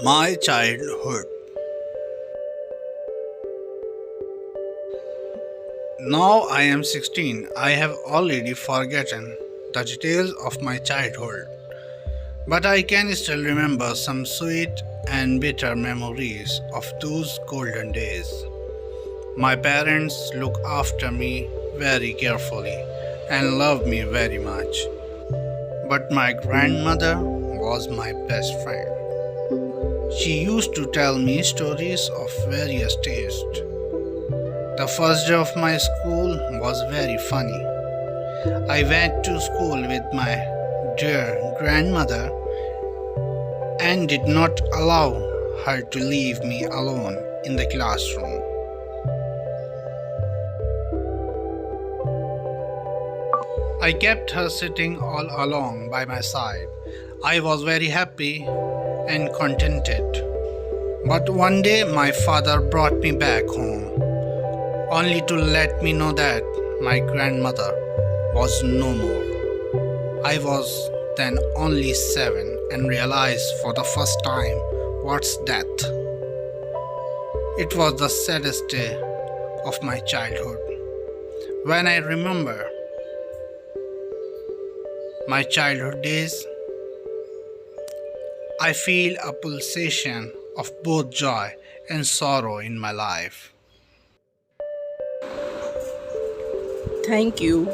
My childhood. Now I am 16. I have already forgotten the details of my childhood, but I can still remember some sweet and bitter memories of those golden days. My parents looked after me very carefully and loved me very much, but my grandmother was my best friend. She used to tell me stories of various tastes. The first day of my school was very funny. I went to school with my dear grandmother and did not allow her to leave me alone in the classroom. I kept her sitting all along by my side. I was very happy and contented. But one day my father brought me back home, only to let me know that my grandmother was no more. I was then only 7 and realized for the first time what's death. It was the saddest day of my childhood. When I remember my childhood days, I feel a pulsation of both joy and sorrow in my life. Thank you.